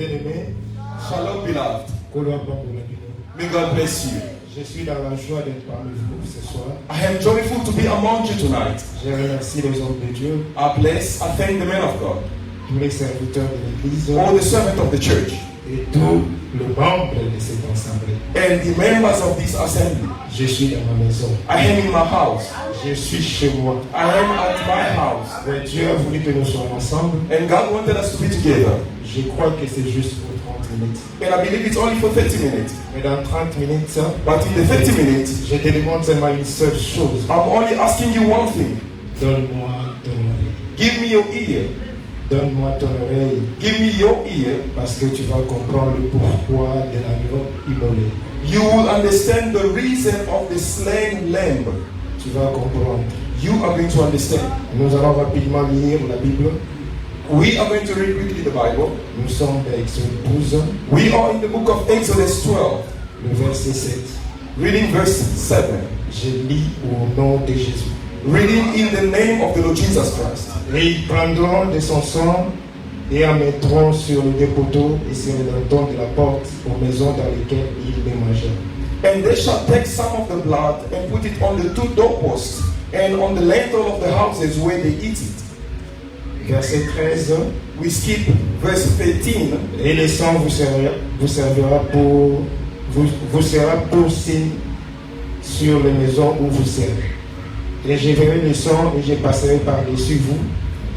bien-aimés. Shalom, beloved. May God bless you. Je suis dans la joie d'être parmi vous ce soir. I am joyful to be among you tonight. Je remercie les hommes de Dieu, I thank the men of God, tous les serviteurs de l'Église all the servants of the church, et tous les membres de cette assemblée. and the members of this assembly. Je suis dans ma maison. I am in my house. Je suis chez moi. I am at my house. Ouais, Dieu a voulu que nous soyons ensemble. And God wanted us to be together. Je crois que c'est juste pour 30 minutes. And I believe it's only for 30 minutes. Mais dans 30 minutes, But in the 30 minutes, je te demande seulement une seule chose. I'm only asking you one thing. Donne-moi ton oreille. Give me your ear. Donne-moi ton oreille. Give me your ear. Parce que tu vas comprendre le pourquoi de l'agneau immolé. You will understand the reason of the slain lamb. Tu vas comprendre. You are going to understand. Nous allons rapidement lire la Bible. We are going to read quickly the Bible. Nous sommes dans Exode 12, We are in the book of Exodus 12, le verset 7. reading verse 7. Je lis au nom de Jésus. Reading in the name of the Lord Jesus Christ. Et ils prendront de son sang et en mettront sur les deux poteaux et sur les lantons de la porte aux maisons dans lesquelles ils les mangèrent. And they shall take some of the blood and put it on the two doorposts and on the lintel of the houses where they eat it. Verset 13. We skip verse 13. Et le sang vous servira pour signe sur les maisons où vous servez. Et je verrai le sang et je passerai par-dessus vous.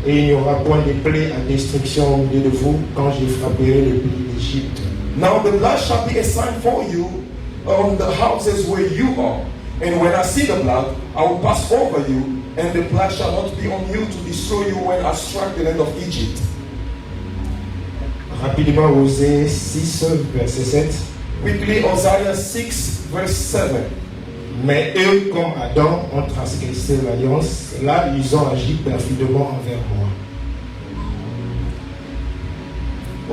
Et il n'y aura point de plaie à destruction au milieu de vous quand je frapperai le pays d'Égypte. Now the blood shall be a sign for you on the houses where you are. And when I see the blood, I will pass over you, and the blood shall not be on you to destroy you when I strike the land of Egypt. Rapidement, Osée 6, verset 7. Quickly, Isaiah 6, verse 7. Mais eux, comme Adam, ont transgressé l'alliance. Là, ils ont agi perfidement envers moi.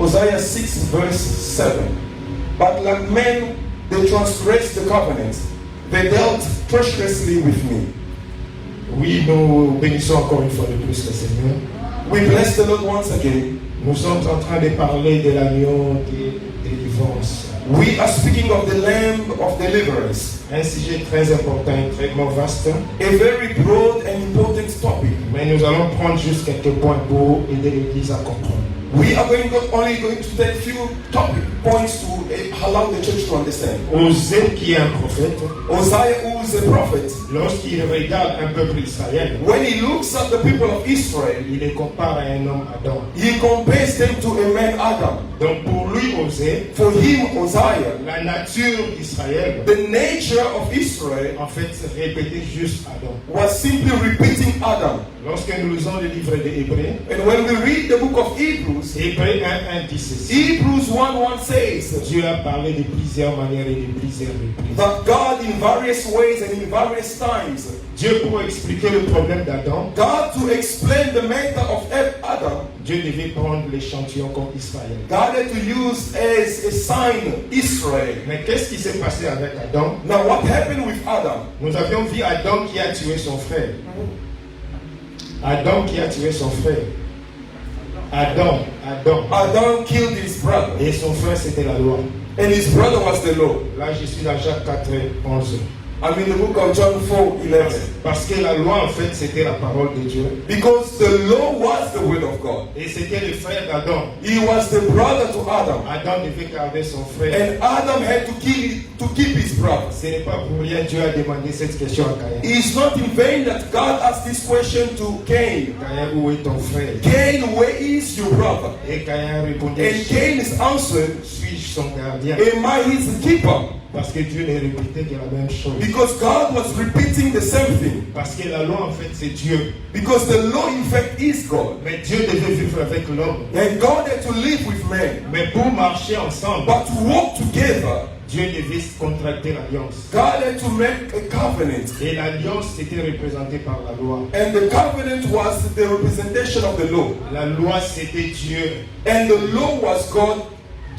Isaiah 6, verse 7. But like men, they transgressed the covenant. They dealt treacherously with me. Oui, nous bénissons encore une fois de plus le Seigneur. We bless the Lord once again. Nous sommes en train de parler de l'agneau de délivrance. We are speaking of the Lamb of deliverance. Un sujet très important et très vaste. A very broad and important topic. Mais nous allons prendre juste quelques points pour aider l'Église à comprendre. We are only going to take few topic points to allow the church to understand. Osée, qui est un prophète, Hosea, who is a prophet, lorsqu'il regarde un peuple israélien, when he looks at the people of Israel, il les compare à un homme Adam. he compares them to a man Adam. Donc pour lui, Osée, For him, Hosea, la nature d'Israël, the nature of Israel en fait, répétait juste Adam. was simply repeating Adam. Lorsque nous lisons le livre des Hébreux, And when we read the book of Hebrews, Hébreux 1:1 dit ceci. Hebrews 1:1 says Dieu a parlé de plusieurs manières et de plusieurs reprises. that God in various ways and in various times, Dieu, pour expliquer le problème d'Adam, God to explain the matter of Adam, Dieu devait prendre l'échantillon comme Israël. God had to use as a sign Israel. Mais qu'est-ce qui s'est passé avec Adam? Now what happened with Adam? Nous avions vu Adam qui a tué son frère. Adam qui a tué son frère. Adam. Adam killed his brother, Et son frère, c'était la loi. and his brother was the law. Là, je suis dans Jacques 4:11. I'm in the book of John 4:11. Parce que la loi, en fait, c'était la parole de Dieu. Because the law was the word of God. Et c'était le frère d'Adam. He was the brother to Adam. Adam devait garder son frère. And Adam had to keep his brother. Ce n'est pas pour rien Dieu a demandé cette question à Caïn. It's not in vain that God asked this question to Cain. Caïn, où est ton frère? Cain, where is your brother? Et Caïn répondait, And Cain is answered, suis-je son gardien? am I his keeper? Parce que Dieu ne répétait que la même chose. Because God was repeating the same thing. Parce que la loi, en fait, c'est Dieu. Because the law, in fact, is God. Mais Dieu devait vivre avec l'homme. And God had to live with man. Mais pour marcher ensemble, But to walk together, Dieu devait contracter l'alliance. God had to make a covenant. Et l'alliance était représentée par la loi. And the covenant was the representation of the law. La loi, c'était Dieu. And the law was God.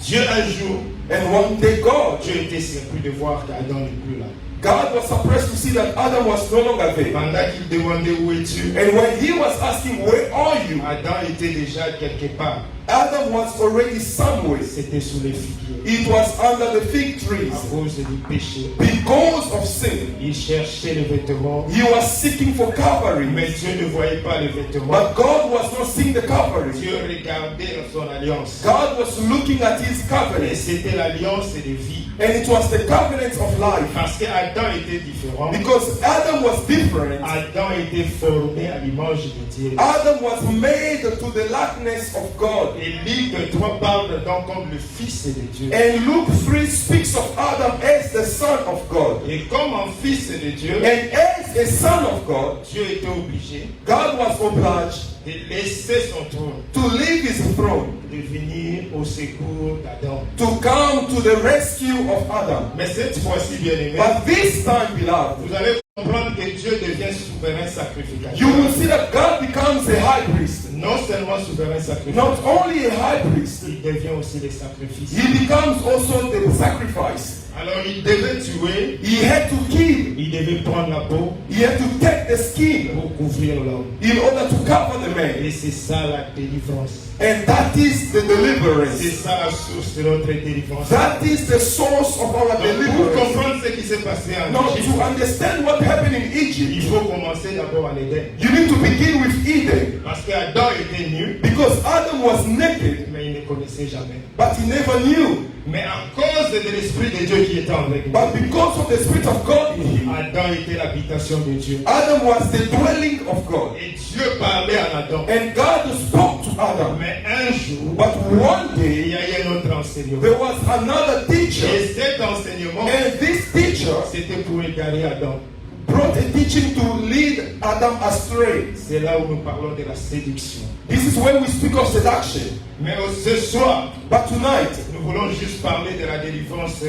Dieu, un jour, And one day God, Dieu était surpris de voir qu'Adam n'est plus là. God was surprised to see that Adam was no longer there. Pendant qu'il demandait où es-tu, And when he was asking, where are you? Adam était déjà quelque part. Adam Adam was already somewhere. C'était sous les figuiers. It was under the fig trees. À cause du péché. Because of sin. Il cherchait les vêtements. He was seeking for covering. Mais Dieu ne voyait pas les vêtements. But God was not seeing the covering. Dieu regardait son alliance. God was looking at his Et covenant. c'était l'alliance de vie. And it was the covenant of life. Parce qu'Adam était différent. Because Adam was different. Adam était formé à l'image de Dieu. Adam was made to the likeness of God. Et Luc 3 parle donc comme le fils de Dieu. And Luke 3 speaks of Adam as the son of God. Et comme un fils de Dieu, And as a son of God, Dieu était obligé God was obliged de laisser son trône, to leave his throne, de venir au secours d'Adam. to come to the rescue of Adam. Mais cette fois-ci, bien aimé, But this time, beloved, vous allez comprendre que Dieu devient souverain sacrificateur. you will see that God becomes a high priest. Non seulement souverain sacrificateur, Not only a high priest, il devient aussi le sacrifice. he becomes also the sacrifice. Alors il devait tuer, He had to kill. il devait prendre la peau He had to take the skin pour couvrir l'homme. in order to cover the man. Et c'est ça la délivrance. And that is the C'est deliverance. ça la source de notre délivrance. That is the source of our Donc, pour deliverance. comprendre ce qui s'est passé en Now, Égypte, to understand what happened in il Egypt, faut commencer d'abord en Éden. you need to begin with Eden. Parce qu'Adam était nu, Because Adam was naked, mais il ne connaissait jamais. but he never knew. Mais à cause de l'Esprit de Dieu qui était avec lui, But because of the Spirit of God in him, Adam était l'habitation de Dieu. Adam was the dwelling of God. Et Dieu parlait à Adam. And God spoke to Adam. Mais un jour, But one il day, y a eu un autre enseignement. there was another teacher. Et cet enseignement, And this teacher c'était pour égarer Adam. brought a teaching to lead Adam astray. C'est là où nous parlons de la séduction. This is when we speak of seduction. Mais ce soir, But tonight, nous voulons juste parler de la délivrance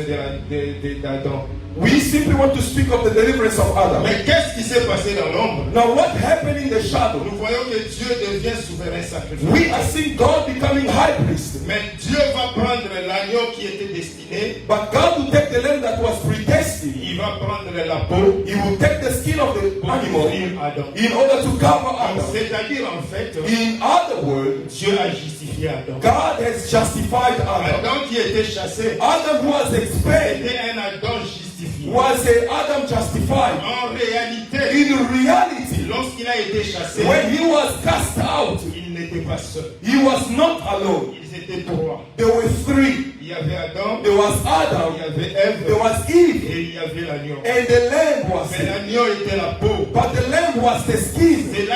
d'Adam. we simply want to speak of the deliverance of Adam. Mais qu'est-ce qui s'est passé dans l'ombre? Now, what happened in the shadow? Nous voyons que Dieu devient souverain sacrificateur. We are seeing God becoming high priest. Mais Dieu va prendre l'agneau qui était destiné, But God will take the lamb that was predestined. il va prendre la peau He will take the skin of the pour animal couvrir Adam. in order to cover Donc, Adam. c'est-à-dire en fait, In other words, Dieu a justifié Adam. God has justified Adam. Adam qui était chassé Adam who was expelled était un Adam justifié. was a Adam justified. En réalité, In reality, lorsqu'il a été chassé, when he was cast out, il n'était pas seul. he was not alone. Ils étaient trois. There were three. Il y avait Adam, There was il Adam, y avait there Ève was Eve, et il y avait l'agneau. and the lamb was Mais it. l'agneau était la peau. But the lamb was the skin. C'est là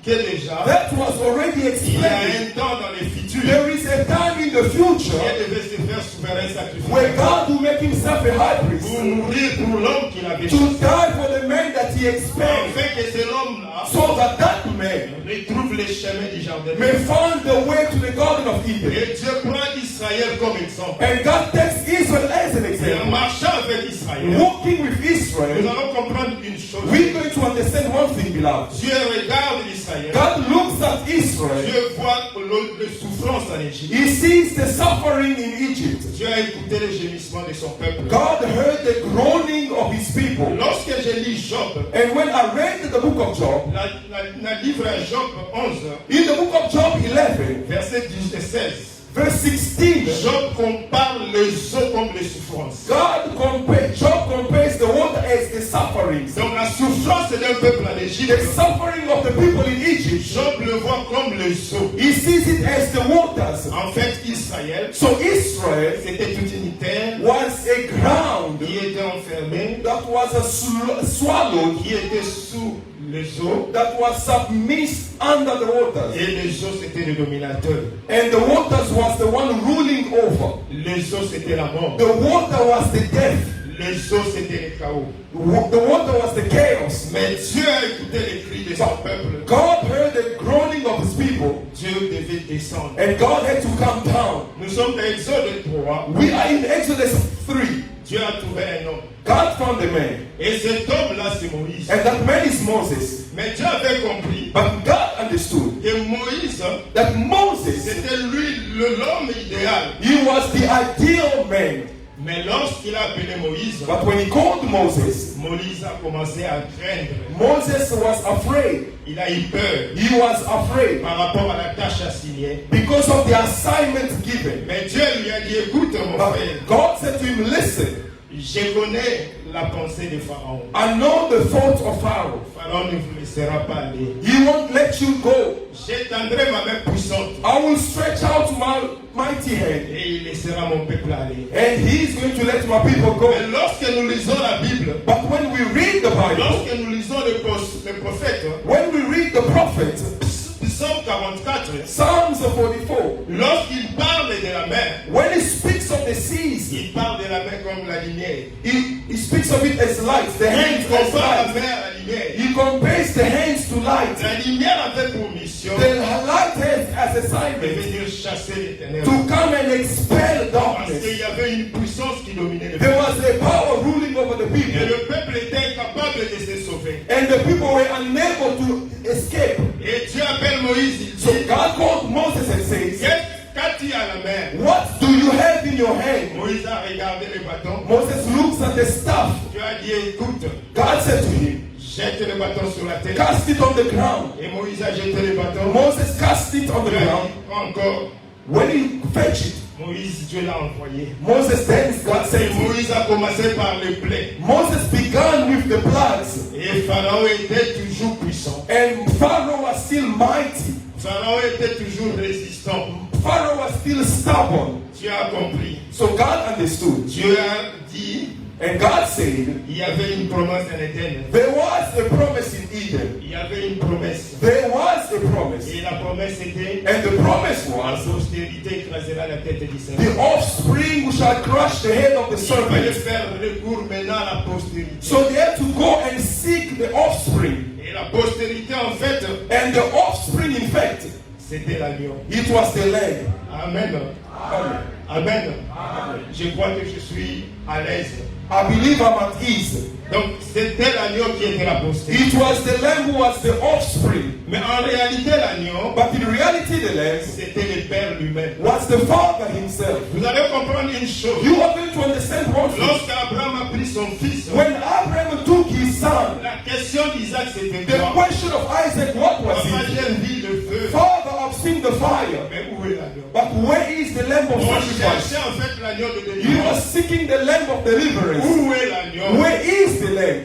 que déjà, That was already il y a explained. un temps dans le futur There is a time in the future qui devait se faire souverain where sacrificateur God will make himself a high priest pour mourir pour l'homme qu'il avait to chassé. die for the man that he expelled, Afin que cet homme-là so that that man retrouve les chemins du jardin. may find the way to the Garden of Eden. Et Dieu prend Israël comme exemple. And God takes Israel as an Et en example. marchant avec Israël, Walking with nous Israel, allons comprendre une chose. we're going to understand one thing, beloved. Dieu regarde Israël. God looks at Israel. Dieu voit le souffrance en Égypte. He sees the suffering in Egypt. Dieu a écouté les gémissements de son peuple. God heard the groaning of his people. Lorsque je lis Job, And when I read the book of Job, le livre Job 11, in the book of Job 11, verset 10 et 16, verse 16, Job compare les eaux comme les souffrances. Job compares the water as the sufferings. Donc la souffrance d'un peuple en The Égypte, suffering of the people in Egypt, Job le voit comme les eaux. he sees it as the waters. En fait, Israël, So Israel c'était toute une terre was a ground qui était enfermée, that was swallowed, qui était sous les eaux, that was submerged under the waters. et les eaux c'était le dominateur. And the waters was the one ruling over. Les eaux c'était la mort. The water was the death. Les eaux c'était le chaos. The water was the chaos. Mais Dieu a écouté les cris de son peuple. God heard the groaning of his people, Dieu devait descendre. and God had to come down. Nous sommes dans Exode 3. We are in Exodus 3. Dieu a trouvé un homme. God found a man, Et cet homme-là, c'est Moïse. and that man is Moses. Mais Dieu avait compris But God understood que Moïse, that Moses, c'était lui l'homme idéal. he was the ideal man. Mais lorsqu'il a appelé Moïse, But when he called Moses, Moïse a commencé à craindre. Moses was afraid. Il a eu peur He was afraid par rapport à la tâche assignée. because of the assignment given. Mais Dieu lui a dit, écoute mon But frère, God said to him, listen, je connais la pensée de Pharaon. I know the thoughts of Pharaoh. Pharaon ne vous laissera pas aller. He won't let you go. J'étendrai ma main puissante I will stretch out my mighty hand, et il laissera mon peuple aller. and he's going to let my people go. Mais lorsque nous lisons la Bible, But when we read the Bible, lorsque nous lisons les prophètes, when we read the prophet, Psaume 44, Psalms 44, lorsqu'il parle de la mer, when he speaks of the seas, il parle de la mer comme la lumière. he speaks of it as light, the hands Il as compare la light. mer à la lumière. He compares the hands to light. La lumière avait pour mission The light has as de assignment venir chasser les ténèbres. to come and expel Parce darkness. qu'il y avait une puissance qui dominait le There peuple. was a power ruling over the Et people, le peuple était incapable de se sauver. and the people were unable to escape. Et Dieu appelle Moïse, il So dit, God called Moses and says, qu'as-tu à la mer? what do you have in your hand? Moïse a regardé le bâton. Moses looks at the staff. Dieu a dit, écoute, God said to him, jette le bâton sur la terre. cast it on the ground. Et Moïse a jeté le bâton. Moses cast it on the Dieu a ground. dit, encore. When he fetched it, Moïse, Dieu l'a envoyé. Moses then, God Et said to him, Moïse a commencé par les plaies. Moses began with the plagues, Et Pharaon était toujours puissant. and Pharaoh was still mighty. Pharaon était toujours résistant. Pharaoh was still stubborn. Tu as compris. So God understood. Dieu a dit, And God said, il y avait une promesse en Éden. there was a promise in Eden. Il y avait une promesse. There was a promise. Et la promesse était, And the promise la was, postérité écrasera la tête du serpent. the offspring shall crush the head of the Il fallait serpent. faire recours maintenant à la postérité. So they had to go and seek the offspring. Et la postérité, en fait, And the offspring, in fact, c'était l'agneau. it was the lamb. Amen. Amen. Amen. Je crois que je suis à l'aise. I believe I'm at ease. Donc, c'était l'agneau qui était la postérité. It was the lamb who was the offspring. Mais en réalité, l'agneau, But in reality, the lamb c'était le Père lui-même. was the Father himself. Vous allez comprendre une chose. You are going to understand one thing. Lorsqu'Abraham a pris son fils, When Abraham took his son, la question d'Isaac c'était the quoi? question of Isaac, what was Papa, it? j'ai vu le feu. Father, I've seen the fire. Mais où est l'agneau? But where is the lamb of On sacrifice? cherchait en fait l'agneau de He délivrance. was seeking the lamb of deliverance. Où est l'agneau? Where is the lamb?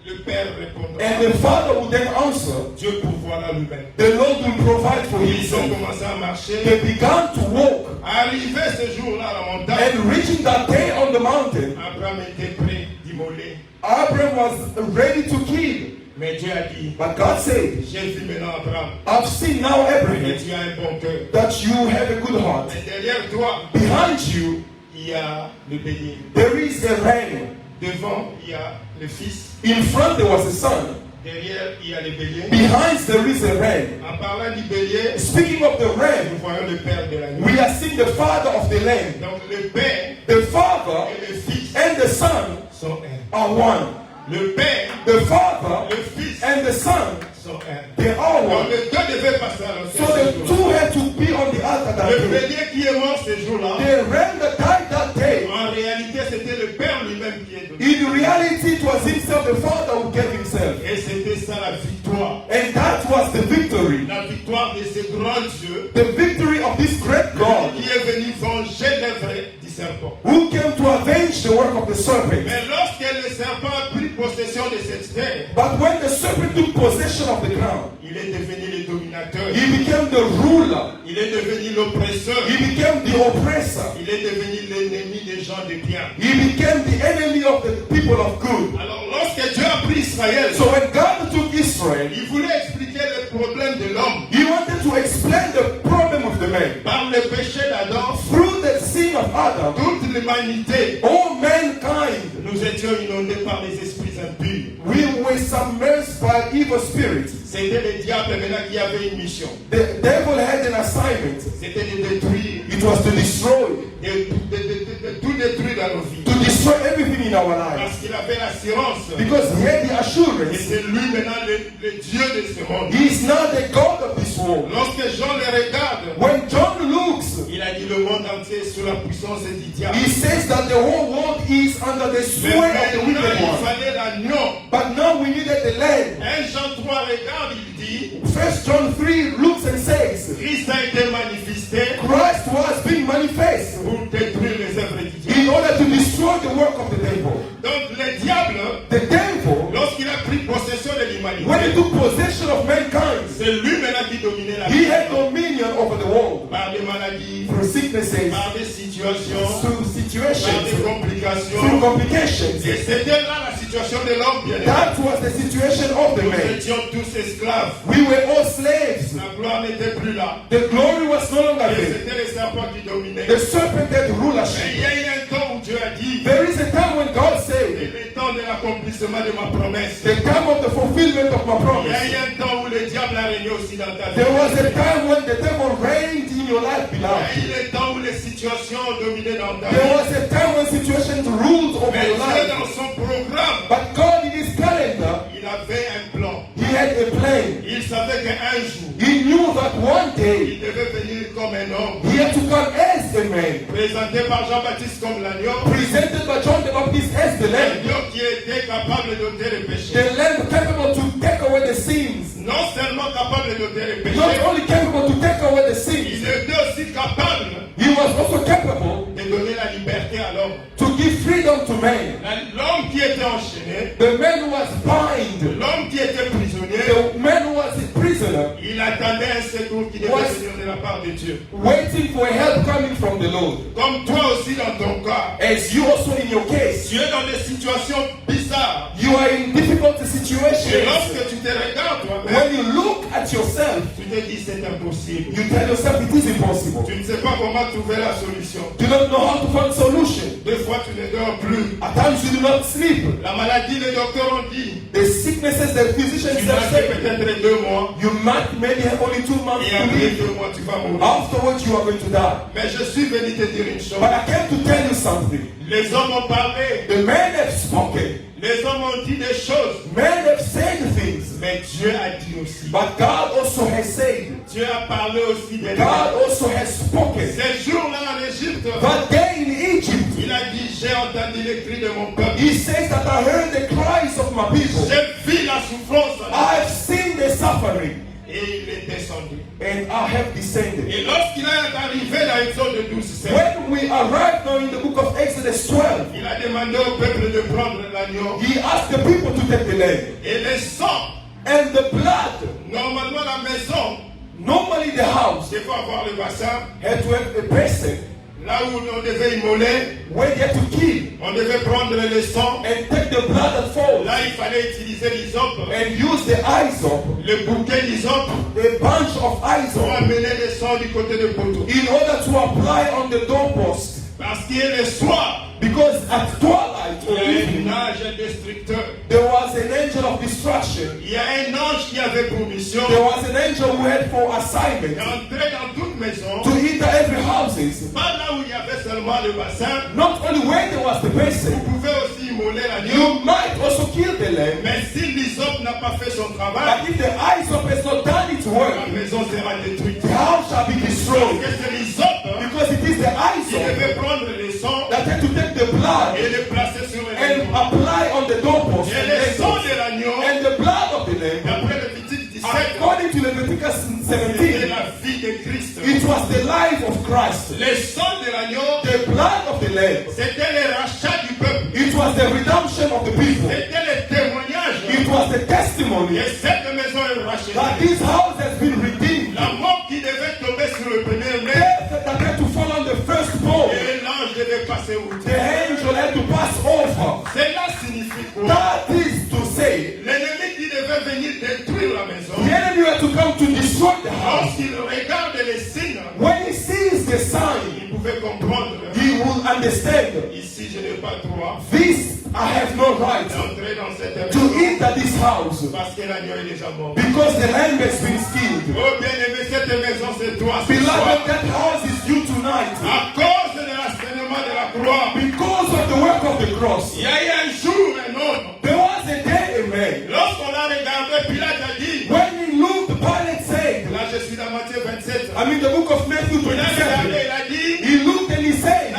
Le Père répondra. And the Father would then answer, Dieu pourvoira lui-même. the Lord will provide for Ils ont himself. commencé à marcher. They began to walk. Arrivé ce jour-là à la montagne, And reaching that day on the mountain, Abraham était prêt d'immoler. Abraham was ready to kill. Mais Dieu a dit, But God said, j'ai vu maintenant Abraham, I've seen now et Abraham tu as un bon cœur. that you have a good heart. Mais derrière toi, Behind you, il y a le bélier. there is a ram. Devant, il y a le fils. In front there was a son. Derrière, il y a le bélier. Behind there is a ram. En parlant du bélier, Speaking of the nous ram, voyons le père de l'agneau. we are seeing the father of the lamb. Donc le père The father et le fils and the son sont un. are one. Le père, The father le fils and the son, sont un. they are Donc one. les deux devaient passer à So l'autre the two had to be on the altar that Le day. bélier qui est mort ce jour-là, The ram that died that day, en réalité, c'était le père lui-même qui est donné. in reality it was himself, the father who gave himself. Et c'était ça la victoire. And that was the victory. La victoire de ce grand Dieu The victory of this great God qui est venu venger l'œuvre du serpent. who came to avenge the work of the serpent. Mais lorsque le serpent a pris possession de cette terre, But when the serpent took possession of the ground, il est devenu le dominateur. he became the ruler. Il est devenu l'oppresseur. He became the oppressor. Il est devenu l'ennemi des gens de bien. He became the enemy of the people of good. Alors lorsque Dieu a pris Israël, So when God took Israel, il voulait expliquer le problème de l'homme he wanted to explain the problem of the man. par le péché d'Adam. Through the sin of Adam, Toute l'humanité, all mankind, nous étions inondés par les esprits impurs. we were submerged by evil spirits. C'était le diable maintenant qui avait une mission. The devil had an assignment. C'était de détruire, It was to destroy, de tout détruire dans nos vies. to destroy everything in our lives. Parce qu'il avait l'assurance. Because he had the Et assurance c'est lui maintenant le Dieu de ce monde. he is not the God of this world. Lorsque Jean le regarde, When John looks, il a dit le monde entier est sous la puissance du diable. he says that the whole world world is under the Mais sway of the maintenant, wicked il one. fallait l'agneau. But now we needed the lamb. 1 Jean 3, regarde, il dit, 1 John 3 looks and says, Christ a été manifesté Christ was being manifest pour détruire les œuvres du diable. in order to destroy the work of the devil. Donc le diable, The devil, lorsqu'il a pris possession de l'humanité, when he took possession of mankind, c'est lui maintenant qui dominait la he vie. had dominion over the world Par des maladies, through sicknesses, par des situations, through par des situations, through complications. complications. Et c'était là la situation de l'homme bien-aimé. That was the situation of the Nous man. étions tous esclaves. We were all slaves. La gloire n'était plus là. The glory was no longer Et there. c'était les serpents qui dominaient. The serpent had Mais rulership. il y a eu un temps où Dieu a dit, There is a time when God c'est said, le temps de l'accomplissement de ma promesse. the time of the fulfillment of my Il y a promise. eu un temps où le diable a régné aussi dans ta vie. There was a time when the devil reigned in your life, Il y a beloved. eu le temps où les situations ont dominé dans ta There vie. was a time when situations ruled over Mais your Dieu life. dans son programme, But God in his calendar, il avait un plan. he had a plan. Il savait qu'un jour, He knew that one day il devait venir comme un homme. he had to come as a man. Présenté par Jean-Baptiste comme l'agneau. Presented by John the Baptist as the lamb. L'agneau qui était capable d'ôter le péché. The lamb capable to take away the sins. Non seulement capable d'ôter le péché, Not only capable to take away the il sins, était aussi capable he was also capable de donner la liberté à l'homme. to give freedom to man. L'homme qui était enchaîné, The man who was bind, l'homme qui était prisonnier, the man who was a prisoner, il attendait un secours qui devait venir de la part de Dieu. waiting for help coming from the Lord. Comme toi aussi dans ton cas, As you also in your case, tu es dans des situations bizarres. you are in difficult Et situations. lorsque tu te regardes toi-même, When you look at yourself, tu te dis c'est impossible. you tell yourself it is impossible. Tu ne sais pas comment trouver la solution. You don't know how to find solution. Des fois tu ne dors plus. At times you do not sleep. La maladie, les docteurs ont dit, The sicknesses the physicians tu have n'as que said, peut-être 2 mois. you might maybe have only 2 months Et to après live. 2 mois, tu vas mourir. Afterwards you are going to die. Mais je suis venu te dire une chose. But I came to tell you something. Les hommes ont parlé. The men have spoken. Les hommes ont dit des choses. Men have said things. Mais Dieu a dit aussi. But God also has said. Dieu a parlé aussi des God also has spoken. Ces jours-là en Égypte, That day in Egypt, il a dit, j'ai entendu les cris de mon peuple. he says that I heard the cries of my people. J'ai vu la souffrance. I have seen the suffering. Et il est descendu. And I have descended. Et lorsqu'il est arrivé dans Exode 12, When we arrived now in the book of Exodus 12, il a demandé au peuple de prendre l'agneau. he asked the people to take the lamb. Et le sang, And the blood, normalement la maison, normally the house, il faut avoir le bassin. had to have a person Là où on devait immoler, where they had to kill on devait prendre le sang. and take the blood and fall Là, il fallait utiliser l'hysope, and use the hyssop, le bouquet d'hysope, a bunch of pour hyssop, amener le sang du côté de poteau. in order to apply on the doorpost. Parce qu'il est le soir, Because at twilight il or y a un evening, ange destructeur. there was an angel of destruction. Il y a un ange qui avait pour mission There was an angel who had for assignment d'entrer dans toute maison, to enter every houses. pas là où il y avait seulement le bassin. Not only where there was the Vous person, pouvez aussi immoler l'agneau. you might also kill the lamb. Mais si l'hysope n'a pas fait son But travail, if the hyssop has not done its work, la maison sera détruite. the house shall be Parce destroyed. que c'est l'hysope Because it is the qui hyssop devait prendre le sang that had to take the blood et le placer sur le and linteau. apply on the doorpost. Et le sang de l'agneau, And the blood of the lamb, d'après Lévitique 17, according to Leviticus c'était 17, la vie de Christ. it was the life of Christ. Le sang de l'agneau, The blood of the lamb, c'était le rachat du peuple. it was the redemption of the people. C'était le témoignage It was the testimony que cette maison est rachetée. that this house has been redeemed. La mort qui devait tomber sur le premier mai, Death that had to fall on the firstborn, et l'ange devait passer outre. the angel had to pass over. Cela signifie quoi? That is to say, L'ennemi qui devait venir détruire la maison, the enemy had to come to destroy the house. lorsqu'il regarde les signes, When he sees the sign, il pouvait comprendre. he will understand. Ici, je n'ai pas droit This I have no right d'entrer dans cette to maison enter this house parce que l'agneau est déjà mort. because the lamb has been killed. Oh bien-aimé, cette maison c'est toi ce Beloved, soir. that house is you tonight. À cause de l'enseignement de la croix, Because of the work of the cross. il y a eu un jour, un homme, There was a day, a man. lorsqu'on a regardé, Pilate a dit, When he looked, Pilate said, là je suis dans Matthieu 27, I mean the book of Matthew il a regardé, 27. il a dit, He looked and he said,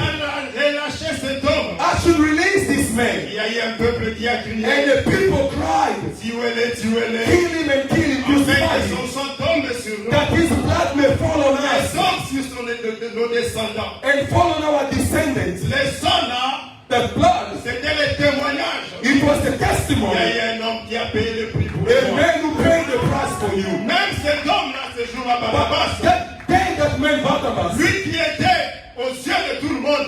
relâchez cet homme. I should release crié. And the people cried, Tuez-les, tuez-les. kill him and kill him, crucify Afin que him, son sang tombe sur nous. that his blood may fall on Les us sangs sur nos descendants. and fall on our descendants. Les sangs là, The blood, c'était le témoignage. it was the Il y testimony. a eu un homme qui a payé le prix pour A moi. man who paid the price for you. Même cet homme-là, ce jour-là, But Barabbas, that day, that man Barnabas, lui qui était aux yeux de tout le monde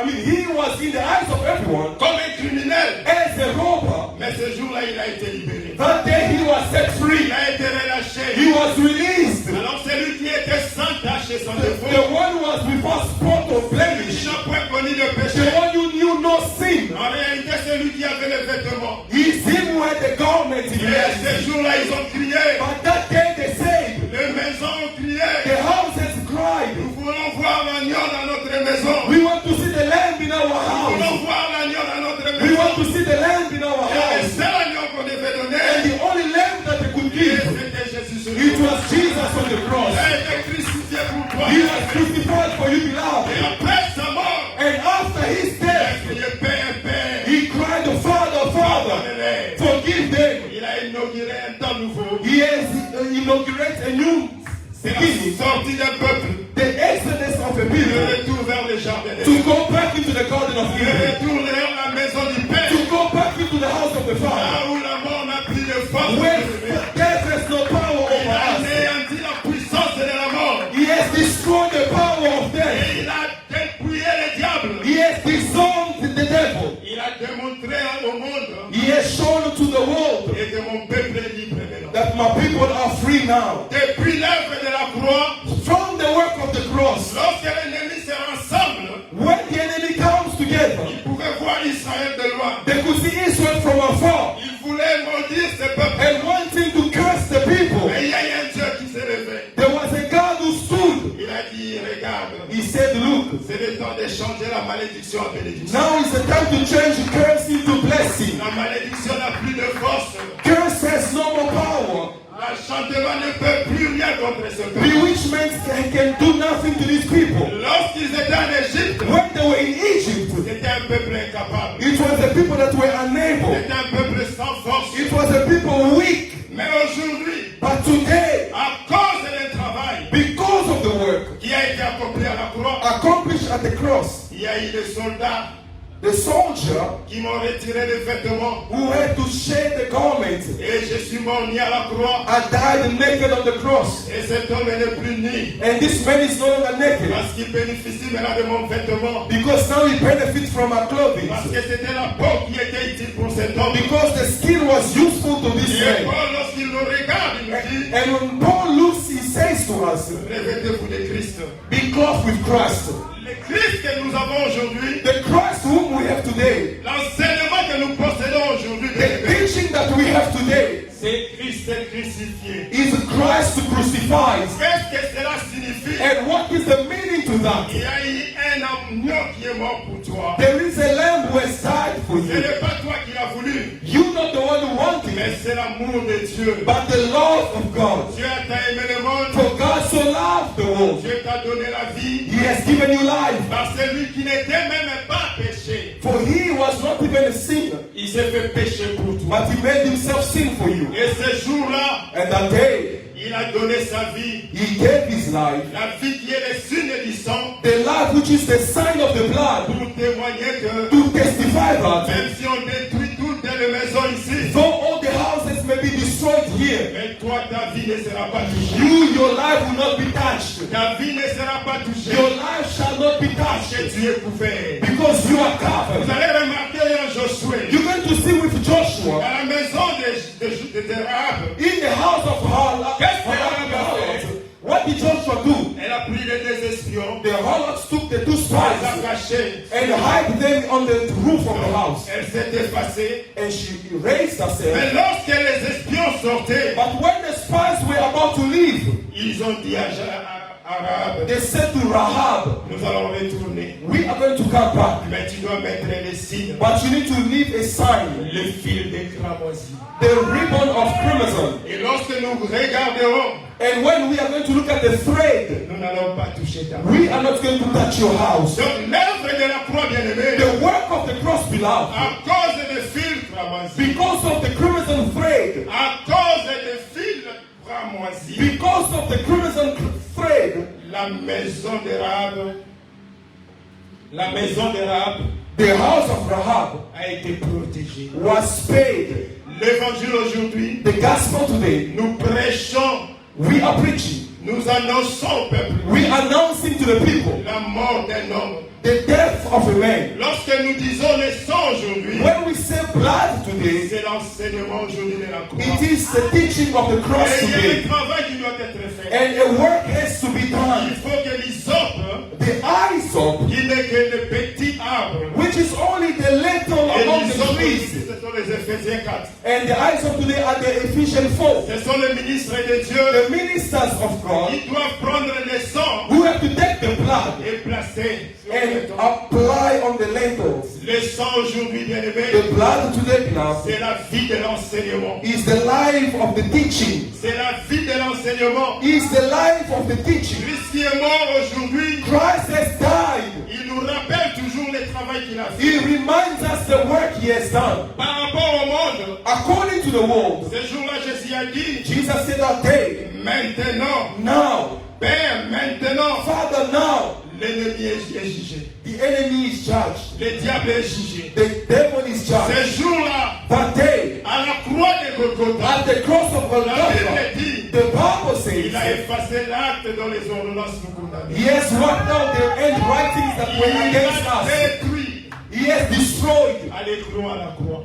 he was in the eyes of everyone comme un criminel. as a robber. Mais ce jour-là, il a été libéré. That day he was set Il free. a été relâché. He was released. Alors celui qui était sans tache et sans The défaut, one who was without spot or qui blemish. n'a point connu de The péché. one who knew no sin. En réalité, celui qui avait les vêtements. He's him who had the garment in Et his ce jour-là, ils ont crié. But that day they said, Les maisons ont crié. the houses cried. Nous voulons voir l'agneau dans notre maison. We want to see the lamb in our Nous voulons house. voir l'agneau dans notre We maison. want to see the lamb in our Et le house. seul agneau qu'on devait And donner, the only lamb that they could give, c'était Jésus sur it nous. was Jesus on the Il cross. a été crucifié pour toi. He was crucified for you, beloved. Et après sa mort, And after his il a death, crié Père, Père. he cried, Father, Father, Pardonne-les. forgive them. Il a inauguré un temps nouveau. He has inaugurated a new C'est la beginning, sortie d'un peuple. the exodus of a Le people, retour vers le jardin. to go back into the garden of Le Eden, retour vers la maison du Père. to go back into the house of the Father, Là où la mort n'a plus de force. where death has no power Il over a us. anéanti la puissance de la mort. He has destroyed the power of death. Et il a dépouillé le diable. He has disowned the devil. Il a démontré au monde He has shown to the world et que mon peuple est libre maintenant. that my people are free now. Depuis l'œuvre de la croix, From the work of the cross, lorsque l'ennemi se rassemble, when the enemy comes together, il pouvait voir Israël de loin. they could see Israel from afar Il voulait maudire ce peuple. and wanting to curse the people. Mais il y a eu un Dieu qui s'est levé. There was a God who stood. Il a dit, regarde, He said, look, c'est le temps de changer la malédiction en bénédiction. now is the time to change curse into blessing. La malédiction n'a plus de force. Curse has no more power. L'enchantement ne peut plus rien contre ce peuple. Bewitchment can do nothing to these people. Lorsqu'ils étaient en Égypte, When they were in Egypt, c'était un peuple incapable. it was the people that were unable. C'était un peuple sans force. It was the people weak. Mais aujourd'hui, But today, à cause du travail because of the work qui a été accompli à la croix, accomplished at the cross, il y a eu des soldats the soldier qui m'ont retiré les vêtements. who had to shed the garment Et je suis mort ni à la croix. and died naked on the cross. Et cet homme n'est plus nu. And this man is no longer naked Parce qu'il bénéficie maintenant de mon vêtement. because now he benefits from our clothing. Parce que c'était la peau qui était utile pour cet homme. Because the skin was useful to this Et man. Paul, lorsqu'il nous regarde, il nous dit, And when Paul looks, he says to us, revêtez-vous de Christ. be clothed with Christ. Le Christ que nous avons aujourd'hui, The Christ whom we have today, l'enseignement que nous possédons aujourd'hui, the teaching that we have today, c'est Christ crucifié. is Christ crucified. Qu'est-ce que cela signifie? And what is the meaning to that? Il y a eu un agneau qui est mort pour toi. There is a lamb who has died for Ce you. n'est pas toi qui l'as voulu, You're not the one who wanted mais it, c'est l'amour de Dieu. but the love of God. Dieu t'a aimé le monde, For God so loved the world, Dieu t'a donné la vie, He has given you life. par celui qui n'était même pas péché. For He was not even a sinner, Il s'est fait péché pour toi. but He made Himself sin for you. Et ce jour-là, And that day, il a donné sa vie, He gave His life, la vie qui est le signe du sang, the life which is the sign of the blood, pour témoigner que to testify that même si on détruit toutes les maisons ici, though all the houses may be destroyed here, mais toi, ta vie ne sera pas touchée. your life will not be touched. Ta vie ne sera pas touchée. Your life shall not be Parce que touched tu es couvert. because you are Vous covered. allez remarquer en Josué, You're going to see with Joshua à la maison de Rahab, in the house of Qu'est-ce que Rahab a fait? What did Joshua do? elle a pris les deux espions, The harlots took the two elle les a spies cachés, and hid them on the roof of the house. elle s'est effacée. And she raised herself. Mais lorsque les espions sortaient, But when the spies were about to leave, ils ont dit à Rahab, they said to Rahab, nous allons retourner. we are going to come back, Mais tu dois mettre les signes, but you need to leave a sign, le fil des cramoisis. the ribbon of crimson. Et lorsque nous regarderons, And when we are going to look at the thread, nous n'allons pas toucher ta we are not going to touch your house. Donc l'œuvre de la croix bien-aimée, The work of the cross, beloved, à cause des fils cramoisi. Because of the crimson thread. À cause des fils cramoisis, Because of the crimson thread. la maison de Rahab The house of Rahab a été protégée. was spared. L'évangile aujourd'hui, The gospel today, nous prêchons, we are preaching. nous annonçons au peuple We announcing to the people la mort d'un homme. the death of a man. Lorsque nous disons le sang aujourd'hui, When we say blood today, c'est l'enseignement aujourd'hui de la croix. it is the teaching of the cross Et il y a today. un travail qui doit être fait. And a work has to be Il done. faut que l'hysope, The hyssop, qui n'est que le petit arbre, which is only the little et among the l'hysope, trees. ce sont les Éphésiens 4. And the hyssop today are the Ephesians 4. Ce sont les ministres de Dieu The ministers of God qui doivent prendre le sang who have to take the blood et placer sur le and béton. apply on the lentils. Le sang aujourd'hui, bien aimé, The blood today now c'est la vie de l'enseignement. is the life of the teaching. C'est la vie de l'enseignement. Is the life of the teaching. Christ qui est mort aujourd'hui, Christ has died. il nous rappelle toujours le travail qu'il a fait. He reminds us the work he has done. Par rapport au monde, According to the world, ce jour-là, Jésus a dit, Jesus said that day, maintenant, now, Père, maintenant, Father, now, l'ennemi est jugé. the enemy is judged. Le diable est jugé. The devil is judged. Ce jour-là, That day, à la croix de Golgotha, at the cross of la Golgotha, Bible dit, the Bible says, il a effacé l'acte dans les ordonnances nous condamnent. he has wiped out the handwritings that were Il against a us. détruit. He has destroyed, Allez, croire à la croix.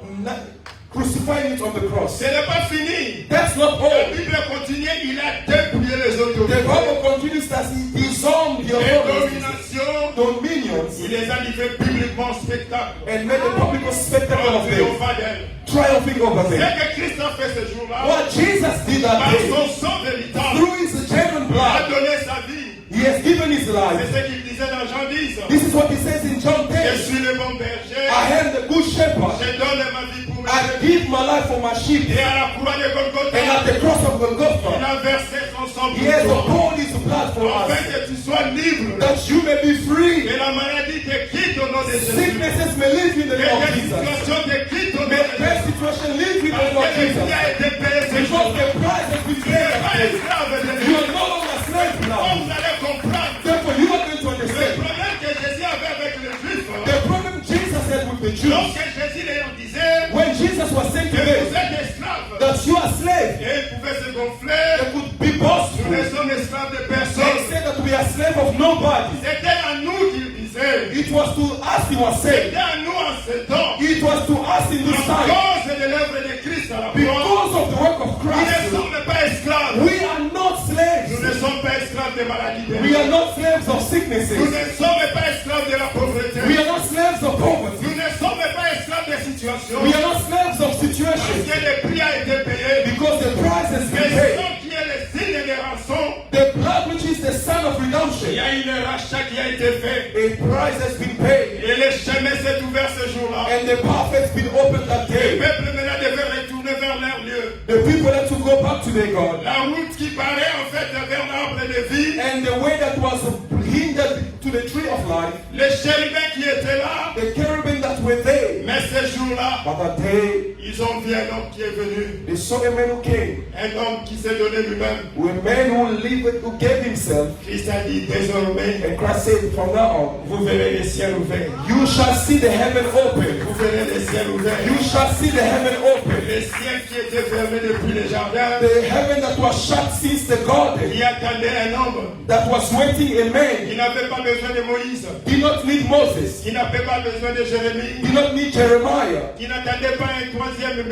crucifying it on the cross. Ce n'est pas fini. That's not La all. Bible continue, il a dépouillé les The autorités. Bible continues that he disarmed the Les authorities, dominations, dominions, il les a livrés publiquement en spectacle. and made a public spectacle En of them, triomphant d'elle. triumphing over Ce them. que Christ a fait ce jour-là, What Jesus did that par day, son sang véritable, through his genuine il a blood, donné sa vie. he has given his C'est life. ce qu'il disait dans Jean 10. This is what he says in John Je 10. suis le bon berger. I am the good shepherd. Je donne ma vie pour mes I brebis. give my life for my sheep. Et à la croix de And at Golgotha, the cross of il Golgotha, a versé son sang he has pour toi. poured his blood for Afin us, que tu sois libre. that you may be free. Que la maladie te quitte au nom de Jésus. Sicknesses may leave in the Que name of la Jesus. situation te quitte au nom May de bad Jésus. situation leave in the name of Parce que le Jesus. prix a été payé ce Because jour. the price has been Tu n'es paid. pas esclave de You Dieu. are no longer slave Comme now. vous allez comprendre, Therefore, you are going to le understand problème que Jésus avait avec les Juifs, the problem Jesus had with the Jews. lorsque Jésus leur disait When Jesus was saying to que vous them êtes esclaves, that you are slaves, et ils pouvaient se they gonfler, could be nous boastful. ne sommes esclaves de They personne. said that we are slaves of nobody. C'était à nous qu'il disait. It was to us he was saying. C'était à nous en ce temps. It was to us in this À time. cause de l'œuvre de Christ à la croix, Because of the work of nous ne Christ, sommes pas esclaves. we are not Nous slaves. ne sommes pas esclaves des maladies. We are not slaves of Nous sicknesses. ne sommes pas esclaves de la pauvreté. We are not slaves of poverty. Nous ne sommes pas esclaves des situations. We are not slaves of Parce situations. que le prix a été payé. Because the price has Le been paid. sang qui est le signe de rançon, The blood which is the sign of il y redemption. a une rachat qui a été fait. A price has been paid. Et le chemin s'est ouvert ce jour-là. And the path has been opened that Le day. peuple maintenant devait retourner vers leur lieu. The people had to go back to their God. La route qui paraît en fait vers l'arbre de vie. And the way that was hindered to the tree of life, Les chérubins qui étaient là. the cherubim that were there. Mais ce jour-là, But that day, ils ont vu un homme qui est venu. they saw a man who came. Un homme qui s'est donné lui-même. A man who lived, who gave himself. Christ a dit désormais, And Christ said, from now on, vous verrez les ciels ouverts. you shall see the heaven open. Vous verrez les ciels ouverts. You shall see the heaven open. Les ciels qui étaient fermés depuis le jardin. The heaven that was shut since the garden, Qui attendait un homme. that was waiting a man, Qui n'avait pas besoin de Moïse. did not need Moses, Qui n'avait pas besoin de Jérémie. did not need Jeremiah, Qui n'attendait pas un troisième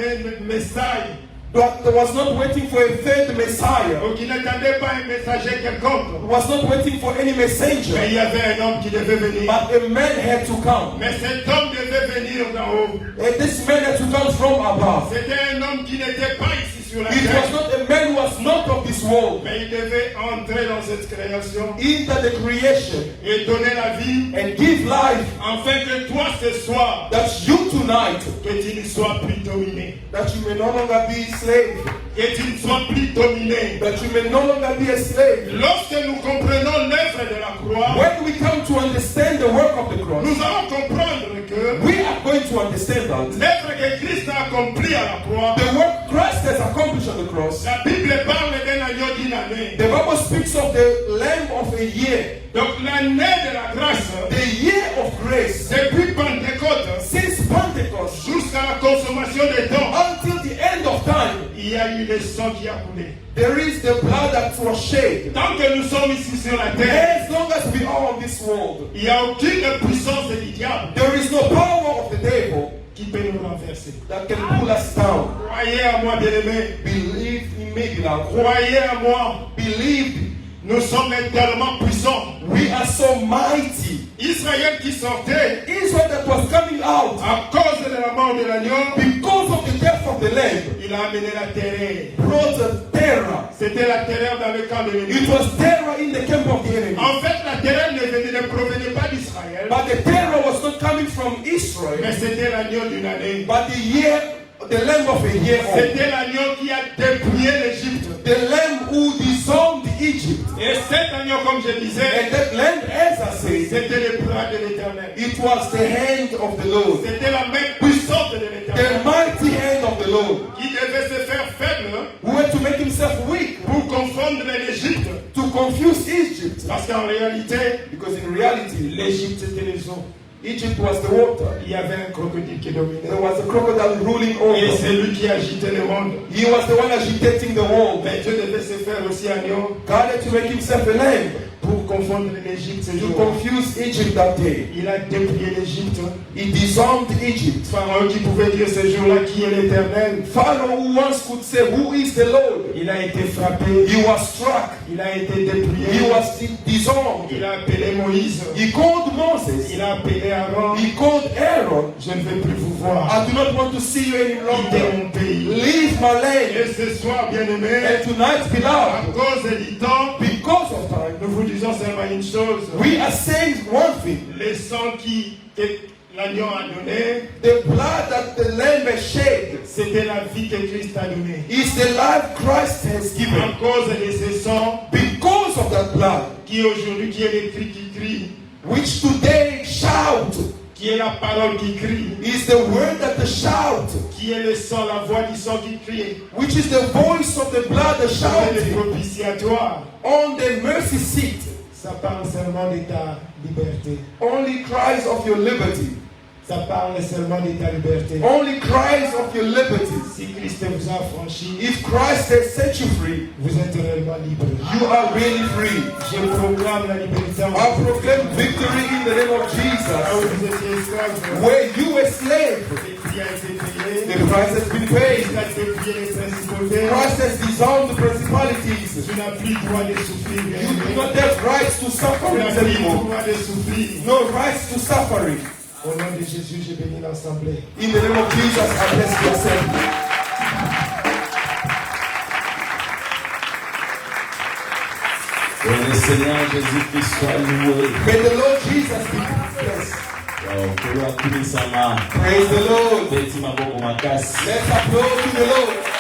messager. that was not waiting for a third Messiah, Ou qui n'attendait pas un messager quelconque. was not waiting for any Mais messenger, il y avait un homme qui devait venir. but a man had to come. Mais cet homme devait venir d'en haut. And this man had to come from above. C'était un homme qui n'était pas ici sur la It was terre. not a man who was not of this world, Mais il devait entrer dans cette création into the creation, et donner la vie. and give life, Afin que toi ce soir, that you tonight, que tu ne sois plus dominé. that you may no longer be a slave, Que tu ne sois plus dominé. that you may no longer be a slave. Lorsque nous comprenons l'œuvre de la croix, When we come to understand the work of the cross, nous allons comprendre que we are going to understand that l'œuvre que Christ a accomplie accompli à la croix. The work Christ has accomplished on the cross. La Bible parle d'un agneau d'une année. The Bible speaks of the Lamb of a year. Donc l'année de la grâce, The year of grace. depuis Pentecôte Since Pentecost jusqu'à la consommation des temps, until the end of time, il y a eu le sang qui a coulé. there is the blood that was shed. Tant que nous sommes ici sur la terre, As long as we are on this world, il n'y a aucune puissance du diable there is no power of the devil qui peut nous renverser. that can pull us down. Croyez à moi, bien-aimés. Believe in me, beloved. Croyez à moi. Believe. Nous sommes tellement puissants. We are so mighty. Israël qui sortait Israel that was coming out à cause de la mort de l'agneau, because of the death of the Lamb il a amené la terreur. brought a terror. C'était la terreur dans le camp de It l'ennemi. was terror in the camp of the enemy. En fait, la terreur ne provenait pas d'Israël, But the terror was not coming from Israel, mais c'était l'agneau d'une année. but the Lamb of a year old. C'était l'agneau qui a dépouillé l'Égypte. The Lamb who disarmed Egypt. Et cet agneau, comme je disais, And that Lamb, as I say, c'était le bras de l'Éternel. it was the hand of the Lord. C'était la main puissante de The l'Éternel mighty hand of the Lord, qui devait se faire faible who had to make himself weak pour confondre l'Égypte. to confuse Egypt. Parce qu'en réalité, Because in reality, l'Égypte c'était les eaux. Egypt was the water. Il y avait un crocodile qui dominait. There was a crocodile ruling Et over. c'est lui qui agitait le monde. He was the one agitating the world. Mais Dieu devait se faire aussi agneau God had to make himself a lamb pour confondre l'Égypte ce to jour. confuse Egypt that day. Il a dépouillé l'Égypte. He disarmed Egypt. Pharaon qui pouvait dire ce jour-là qui est l'Éternel. Pharaoh who once could say, "Who is the Lord?" Il a été frappé. He was struck. Il a été He dépouillé. was disarmed. Il a appelé Moïse. He called Moses. Il a appelé Aaron. He called Aaron. Je ne veux plus vous voir. I do not want to see you any Quittez longer. mon pays. Leave my land. Et ce soir, bien-aimés, And tonight, à beloved, cause du temps, because of time, nous vous disons seulement une chose. we are saying one thing. Le sang que l'agneau a donné, The blood that the Lamb has shed c'était la vie que Christ a donnée. is the life Christ has À given. cause de ce sang, Because of that blood, qui aujourd'hui, qui est le cri qui crie, which today shout, qui est la parole qui crie, is the word that the shout, qui est le sang, la voix du sang qui crie, which is the voice of the blood that qui est le shouting propitiatoire. on the mercy seat. Ça parle seulement de ta liberté. Only cries of your liberty. Ça parle seulement de ta liberté. Only cries of your liberty. Si Christ vous a franchi, If Christ has set you free, vous êtes réellement libre. you are really free. Je proclame la liberté en I proclaim victory in the name of Là où Jesus. vous étiez esclave, Where you were slave, le prix a été payé. the price has been paid. Christ a dépouillé les principautés. Christ has disarmed the principalities. Tu n'as plus le droit de souffrir. You do bien-aimé. not have rights to Tu suffering n'as plus le anymore. droit de souffrir. No rights to suffering. Au nom de Jésus, j'ai béni l'assemblée. In the name of Jesus, I bless the assembly. Que le Seigneur Jésus-Christ soit loué. May the Lord Jesus be blessed. Praise Praise the Lord. Beti maboko makasi. Let's applaud to the Lord.